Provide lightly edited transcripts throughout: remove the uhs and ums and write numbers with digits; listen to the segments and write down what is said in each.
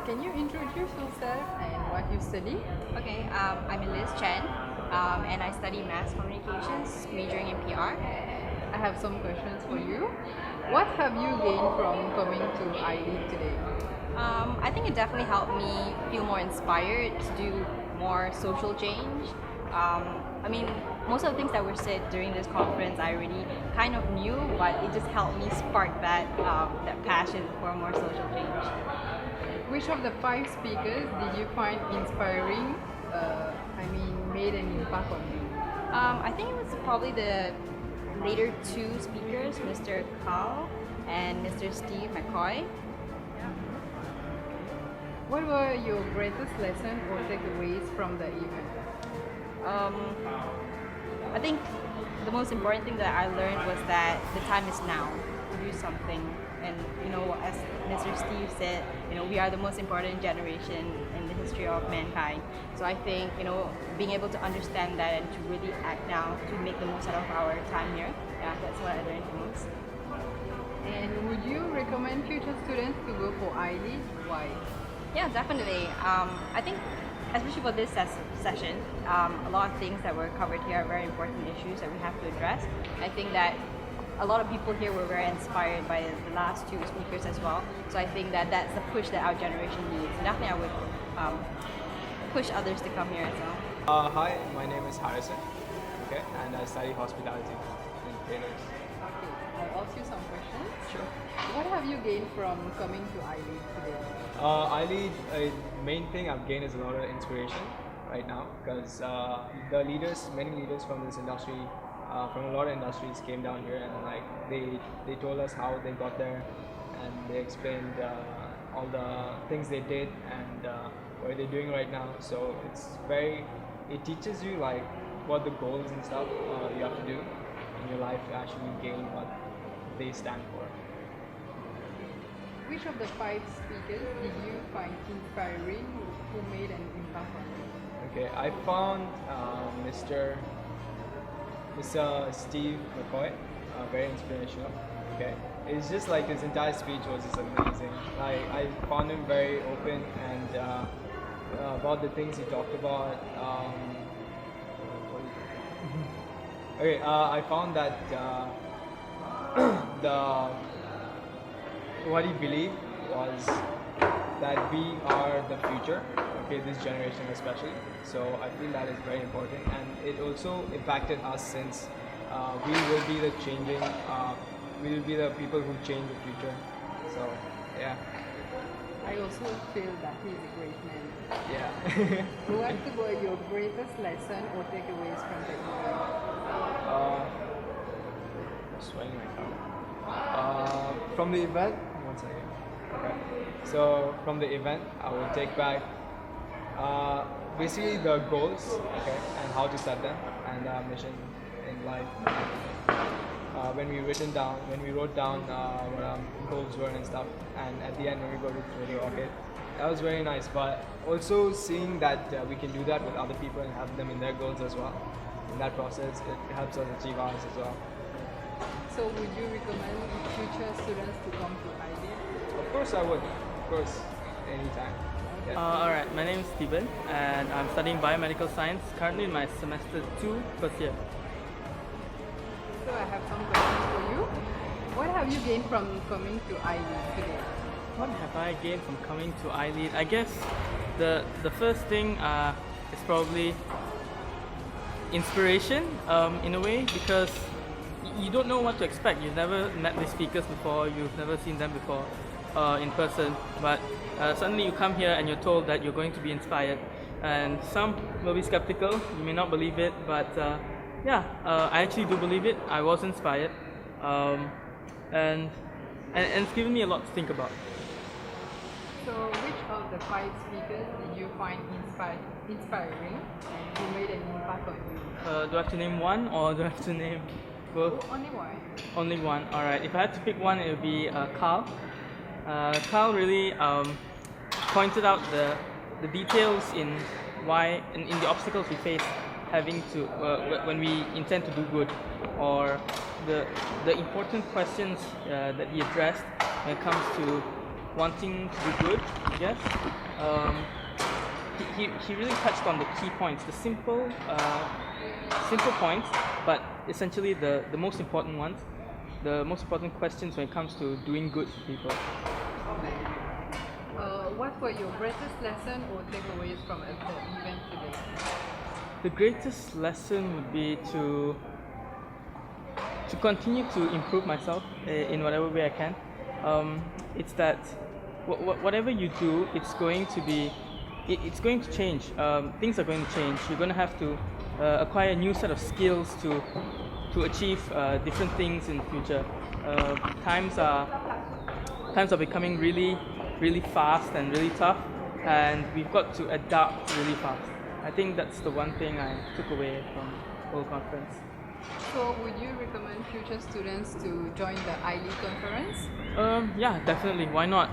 Can you introduce yourself and what you study? Okay, I'm Liz Chen, and I study mass communications, majoring in PR. I have some questions for you. What have you gained from coming to iLEAD today? I think it definitely helped me feel more inspired to do more social change. I mean, most of the things that were said during this conference I already kind of knew, but it just helped me spark that passion for more social change. Which of the five speakers did you find inspiring? Made an impact on you? I think it was probably the later two speakers, Mr. Carl and Mr. Steve McCoy. What were your greatest lessons or takeaways from the event? I think the most important thing that I learned was that the time is now to do something. And as Mr. Steve said, we are the most important generation in the history of mankind. So I think being able to understand that and to really act now to make the most out of our time here. Yeah, that's what I learned the most. And would you recommend future students to go for iLEAD? Why? Yeah, definitely. I think, especially for this session, a lot of things that were covered here are very important issues that we have to address. I think that a lot of people here were very inspired by the last two speakers as well. So I think that that's the push that our generation needs. And definitely I would push others to come here as well. Hi, my name is Harrison, okay, and I study hospitality in Taylor's. Okay, I'll ask you some questions. Sure. What have you gained from coming to iLEAD today? iLEAD, main thing I've gained is a lot of inspiration right now because many leaders from this industry, from a lot of industries came down here and they told us how they got there and they explained all the things they did and what they're doing right now. So it teaches you like what the goals and stuff you have to do in your life to actually gain what they stand for. Which of the five speakers did you find inspiring who made an impact on you? Okay, I found Mr. Steve McCoy very inspirational. Okay, it's just like his entire speech was just amazing. I found him very open and about the things he talked about. Okay, I found that what he believed was that we are the future, okay, this generation especially. So I feel that is very important, and it also impacted us since we will be the people who change the future. So yeah. I also feel that he's a great man. Yeah. What were your greatest lesson or takeaways from the event? Swaying my car. From the event, one second. Okay. So from the event, I will take back basically the goals, okay, and how to set them, and our mission in life. When we wrote down what our goals were and stuff, and at the end when we go to throw the rocket, that was very nice. But also seeing that we can do that with other people and help them in their goals as well. In that process, it helps us achieve ours as well. So would you recommend future students to come to iLEAD? Of course I would. Of course, anytime. Yeah. Alright, my name is Steven and I'm studying biomedical science, currently in my semester 2, first year. So I have some questions for you. What have you gained from coming to iLEAD today? What have I gained from coming to iLEAD? I guess the first thing is probably inspiration in a way, because you don't know what to expect. You've never met these speakers before, you've never seen them before in person, but suddenly you come here and you're told that you're going to be inspired, and some will be skeptical, you may not believe it, but I actually do believe it. I was inspired, and it's given me a lot to think about. So which of the five speakers did you find inspiring and who made an impact on you? Do I have to name one or do I have to name both? Only one. Only one. Alright, if I had to pick one, it would be Carl. Carl really pointed out the details in the obstacles we face having to when we intend to do good, or the important questions that he addressed when it comes to wanting to do good, I guess. He really touched on the key points, the simple points, but essentially the most important ones, the most important questions when it comes to doing good to people. What were your greatest lesson or takeaways from the event today? The greatest lesson would be to continue to improve myself in whatever way I can. It's that whatever you do, it's going to be, it's going to change. Things are going to change. You're going to have to acquire a new set of skills to achieve different things in the future. Times are becoming really fast and really tough, and we've got to adapt really fast. I think that's the one thing I took away from the whole conference. So, would you recommend future students to join the iLEAD conference? Yeah, definitely. Why not?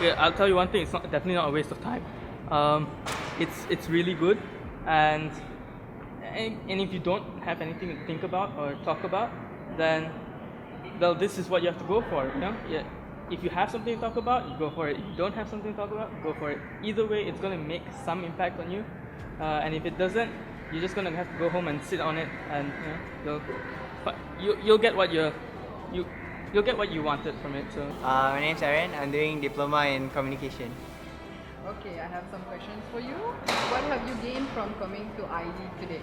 Yeah, I'll tell you one thing. It's definitely not a waste of time. It's really good, and if you don't have anything to think about or talk about, then well, this is what you have to go for. You know? Yeah. If you have something to talk about, you go for it. If you don't have something to talk about, go for it. Either way, it's going to make some impact on you, and if it doesn't, you're just going to have to go home and sit on it, and you'll get what you'll get what you wanted from it. So. My name's Aaron. I'm doing diploma in communication. Okay, I have some questions for you. What have you gained from coming to iLEAD today?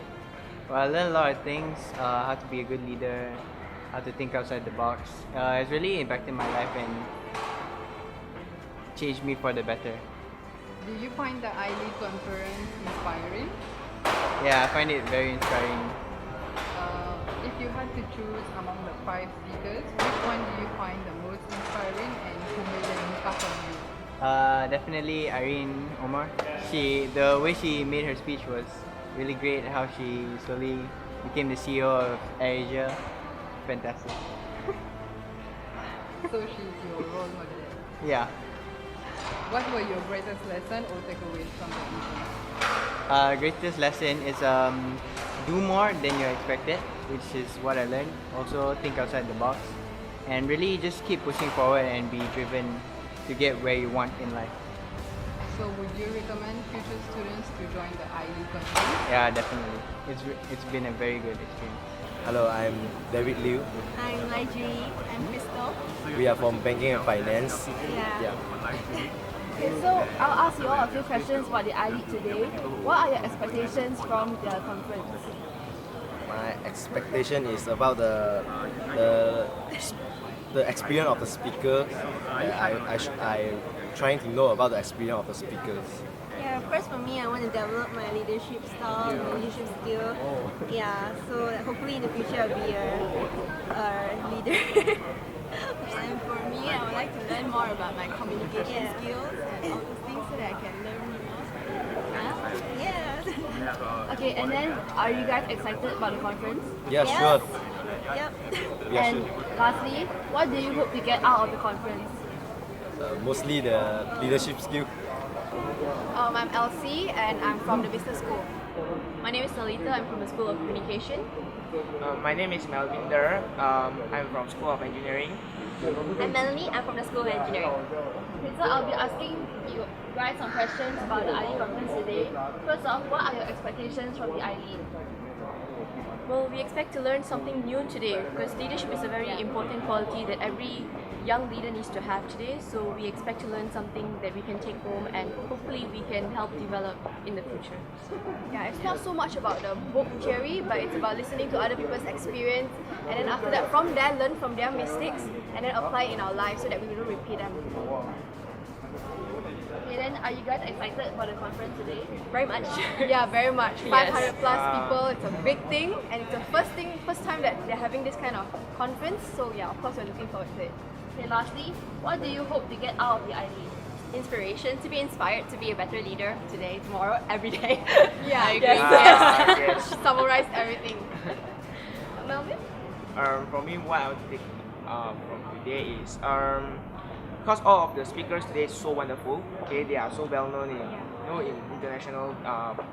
Well, I learned a lot of things. How to be a good leader, how to think outside the box. It's really impacted my life and changed me for the better. Do you find the iLEAD conference inspiring? Yeah, I find it very inspiring. If you had to choose among the 5 speakers, which one do you find the most inspiring and who made an impact on you? Definitely Irene Omar. The way she made her speech was really great. How she slowly became the CEO of AirAsia. Fantastic. So she's your role model. Yeah. What were your greatest lesson or takeaways from the event? Greatest lesson is do more than you expected, which is what I learned. Also think outside the box and really just keep pushing forward and be driven to get where you want in life. So would you recommend future students to join the iLEAD conference? Yeah, definitely. It's been a very good experience. Hello, I'm David Liu. I'm Laiji. I'm Crystal. We are from Banking and Finance. Yeah. Okay, so I'll ask you all a few questions about the iLEAD today. What are your expectations from the conference? My expectation is about the experience of the speaker. I trying to know about the experience of the speakers. Yeah, of course for me, I want to develop my leadership style, my leadership skill. Yeah, so hopefully in the future I'll be a leader. And for me, I would like to learn more about my communication skills and all those things so that I can learn more. Yeah. Okay, and then are you guys excited about the conference? Yeah, Yes. sure. Yep. Yeah, And sure. lastly, what do you hope to get out of the conference? Mostly the leadership skill. I'm Elsie and I'm from the business school. My name is Salita. I'm from the School of Communication. My name is Melvinder. I'm from School of Engineering. I'm Melanie. I'm from the School of Engineering. Okay, so I'll be asking you guys some questions about the iLEAD conference today. First off, what are your expectations from the iLEAD? Well, we expect to learn something new today because leadership is a very important quality that every young leader needs to have today. So we expect to learn something that we can take home and hopefully we can help develop in the future. Yeah, it's not so much about the book theory, but it's about listening to other people's experience and then after that, from there, learn from their mistakes and then apply it in our lives so that we don't repeat them. Okay, then are you guys excited about the conference today? Very much. Yeah, very much. Yes. 500 plus people, it's a big thing and it's the first time that they're having this kind of conference. So yeah, of course we're looking forward to it. Okay, lastly, what do you hope to get out of the iLEAD? Inspiration, to be inspired to be a better leader today, tomorrow, every day. Yeah, I agree. yes. Summarize everything. Melvin? For me, what I want to take from today is because all of the speakers today is so wonderful. Okay, they are so well known in in international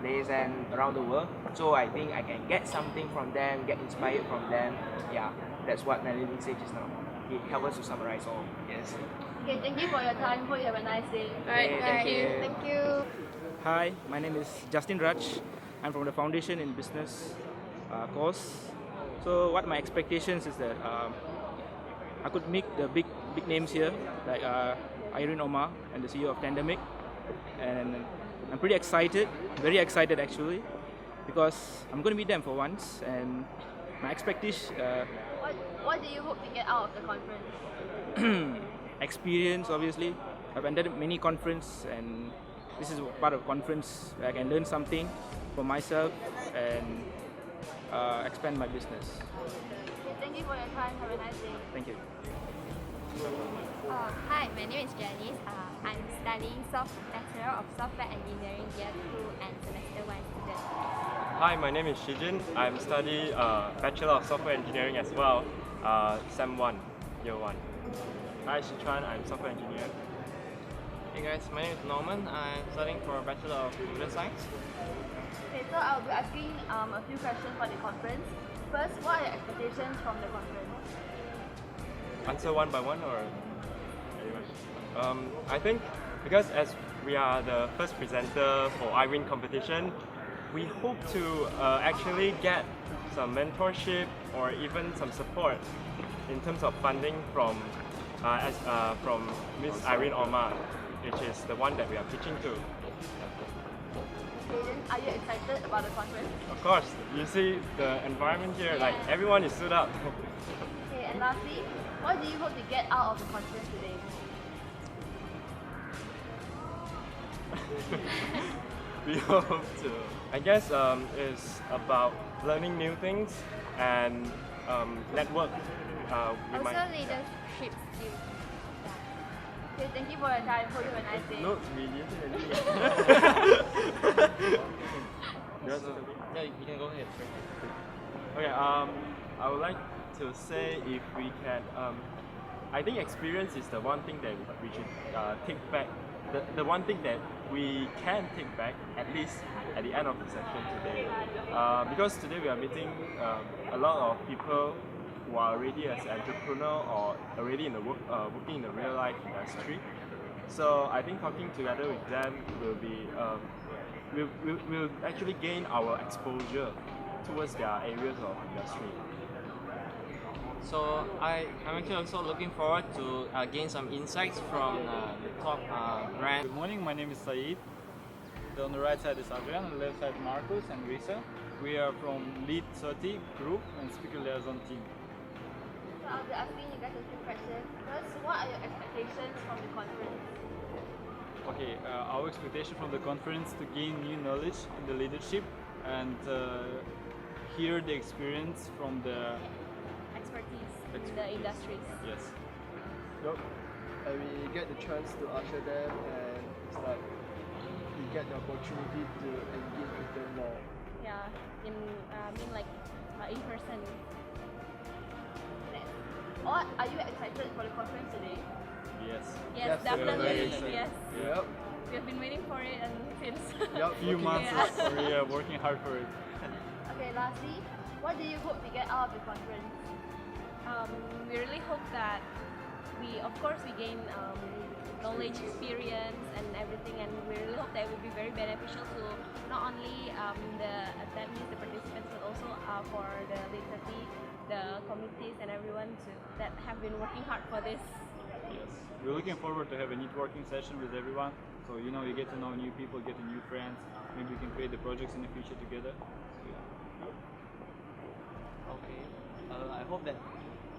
place and around the world. So I think I can get something from them, get inspired from them. Yeah, that's what Melody said just now. It helps us to summarize all. Yes. Okay, thank you for your time. Hope you have a nice day. Alright, thank you. Thank you. Hi, my name is Justin Raj. I'm from the Foundation in Business course. So what my expectations is that I could meet the big names here, like Irene Omar and the CEO of Tandemic, and I'm pretty excited, very excited actually, because I'm going to meet them for once, and my expectation, What do you hope to get out of the conference? experience obviously. I've attended many conferences, and this is part of conference where I can learn something for myself and expand my business. Okay, thank you for your time. Have a nice day. Thank you. Hi, my name is Janice. I'm studying Bachelor of Software Engineering Year 2 and Semester 1 student. Hi, my name is Shijin. I'm studying Bachelor of Software Engineering as well, Sem 1, Year 1. Hi, Sichuan. I'm Software Engineer. Hey guys, my name is Norman. I'm studying for a Bachelor of Computer Science. Okay, so I'll be asking a few questions for the conference. First, what are your expectations from the conference? Answer one by one or everyone? I think because as we are the first presenter for iWin competition, we hope to actually get some mentorship or even some support in terms of funding from Miss Irene Omar, which is the one that we are pitching to. Okay, then are you excited about the conference? Of course, you see the environment here, like everyone is stood up. Okay, and lastly, what do you hope to get out of the conference today? We hope to. I guess it's about learning new things and network. Also leadership skills. Okay, thank you for your time. Hope you have a nice day. No, really. Yeah, you can go ahead. Okay, I would like to say if we can, I think experience is the one thing that we should take back, the one thing that we can take back at least at the end of the session today. Because today we are meeting a lot of people who are already as entrepreneur or already in the working in the real life industry. So I think talking together with them will be will actually gain our exposure towards their areas of industry. So I'm actually also looking forward to gain some insights from the top brand. Good morning, my name is Saeed. On the right side is Adrian, on the left side Marcus and Risa. We are from Lead 30 group and Speaker Liaison team. So I'll be asking you guys a few questions. First, what are your expectations from the conference? Okay, our expectation from the conference to gain new knowledge in the leadership and hear the experience from the Expertise in the industries. Yes. Yup. And we get the chance to usher them, and it's like we get the opportunity to engage with them more. Yeah, in person. Or are you excited for the conference today? Yes. Yes, definitely. Yes. Yep. We have been waiting for it and since Few months Yeah. we are working hard for it. Okay, lastly, what do you hope to get out of the conference? We really hope that of course we gain knowledge, experience and everything, and we really hope that it will be very beneficial to not only the attendees, the participants, but also for the literacy, the committees and everyone that have been working hard for this. Yes. We're looking forward to have a networking session with everyone. So you get to know new people, get new friends. Maybe we can create the projects in the future together. Okay. I hope that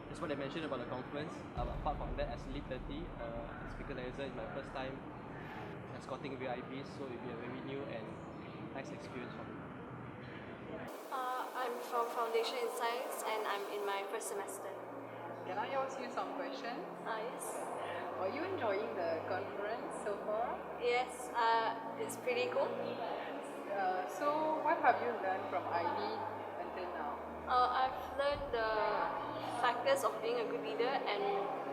that's what I mentioned about the conference. Apart from that, as Lead 30, Speaker Liaison is my first time escorting VIPs, so it will be a very new and nice experience for me. I'm from Foundation in Science and I'm in my first semester. Can I ask you some questions? Yes. Are you enjoying the conference so far? Yes, it's pretty cool. So what have you learned from iLEAD until now? I've learned the factors of being a good leader and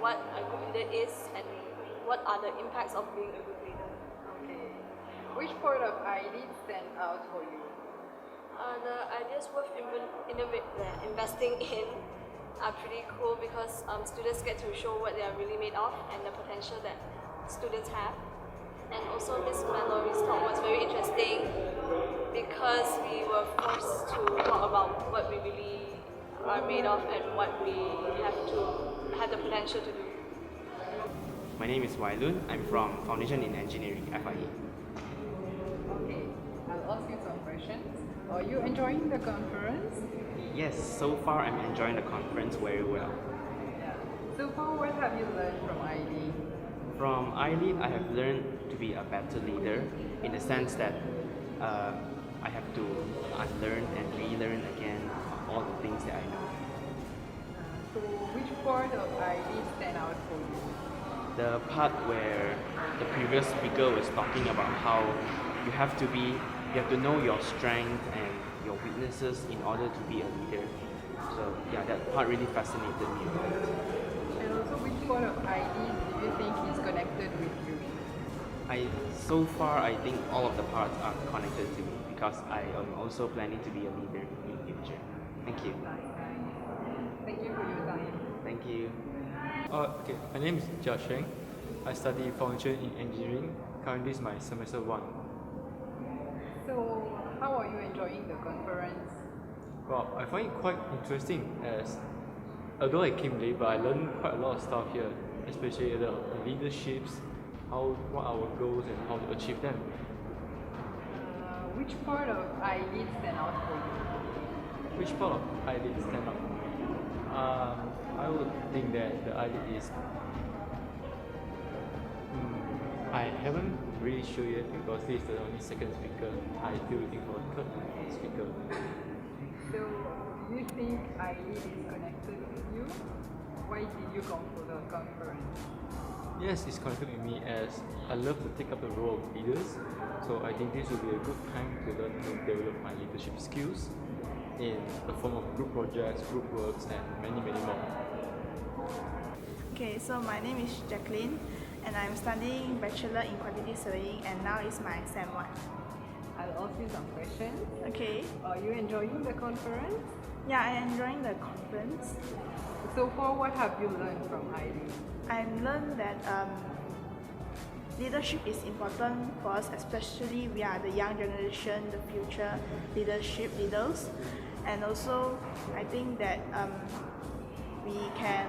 what a good leader is and what are the impacts of being a good leader. Okay. Which part of iLEAD stand out for you? The ideas worth investing in are pretty cool because students get to show what they are really made of and the potential that students have. And also Miss Mallory's talk was very interesting because we were forced to talk about what we really are made of and what we have the potential to do. My name is Wailun. I'm from Foundation in Engineering, FIE. Okay, I'll ask you some questions. Are you enjoying the conference? Yes, so far I'm enjoying the conference very well. So far, what have you learned from iLEAD? From iLEAD, I have learned to be a better leader in the sense that I have to unlearn and relearn again all the things that I know. So, which part of iLEAD stand out for you? The part where the previous speaker was talking about how you have to know your strength and your weaknesses in order to be a leader. So yeah, that part really fascinated me about it. And also, which part of iLEAD do you think is connected with you? So far, I think all of the parts are connected to me because I am also planning to be a leader in the future. Thank you. Thank you for your time. Thank you. Okay, my name is Jia Sheng. I study Foundation in Engineering. Currently, it's my semester 1. So, how are you enjoying the conference? Well, I find it quite interesting as although I came late, but I learned quite a lot of stuff here, especially the leaderships, what are our goals and how to achieve them. Which part of iLEAD stand out for you? Which part of iLEAD stand out? I would think that the iLEAD is. I haven't really sure yet because this is the only second speaker. I still waiting for a third speaker. So, do you think iLEAD is connected with you? Why did you come for the conference? Yes, it's connected with me as I love to take up the role of leaders. So I think this will be a good time to learn to develop my leadership skills in the form of group projects, group works, and many, many more. Okay, so my name is Jacqueline and I'm studying Bachelor in Quantity Surveying and now is my SEM 1. I'll ask you some questions. Okay. Are you enjoying the conference? Yeah, I'm enjoying the conference. So far, what have you learned from iLEAD? I've learned that leadership is important for us, especially we are the young generation, the future leaders. And also, I think that we can,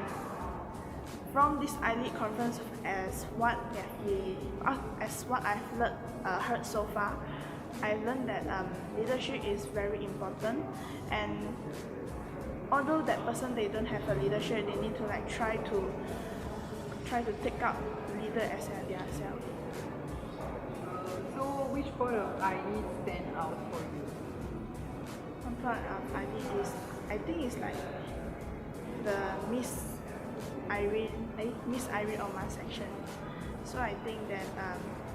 from this iLEAD conference, as what I've heard so far, I've learned that leadership is very important, and although that person they don't have a leadership, they need to like try to take up leader as themselves. So, which part of iLEAD stand out for you? One part of iLEAD is, I think it's like the Miss Irene Oman section. So I think that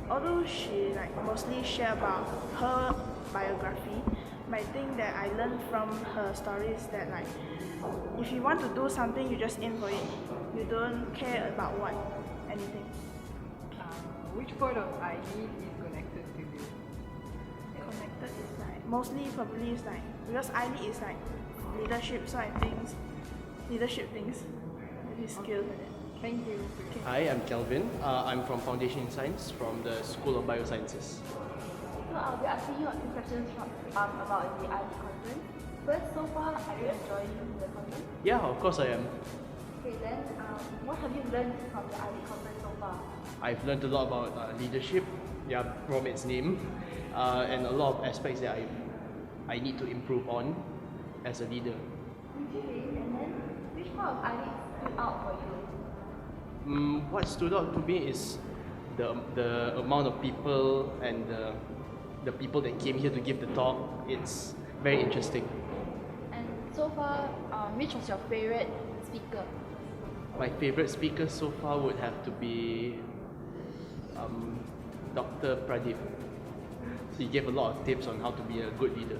although she like mostly share about her biography, but I think that I learned from her stories that like if you want to do something, you just aim for it. You don't care about anything. Which part of iLEAD is connected to you? Connected is like mostly probably is like because iLEAD is like leadership, so I think leadership things, this skill. Thank you. Okay. Hi, I'm Kelvin. I'm from Foundation in Science from the School of Biosciences. So I'll be asking you a few questions about the iLEAD conference. First, so far, are you enjoying the conference? Yeah, of course I am. Okay, then what have you learned from the iLEAD conference so far? I've learned a lot about leadership, from its name, and a lot of aspects that I need to improve on as a leader. Okay, and then which part of iLEAD stood out for you? What stood out to me is the amount of people and the people that came here to give the talk. It's very interesting. And so far, which was your favorite speaker? My favorite speaker so far would have to be Dr. Pradeep. He gave a lot of tips on how to be a good leader.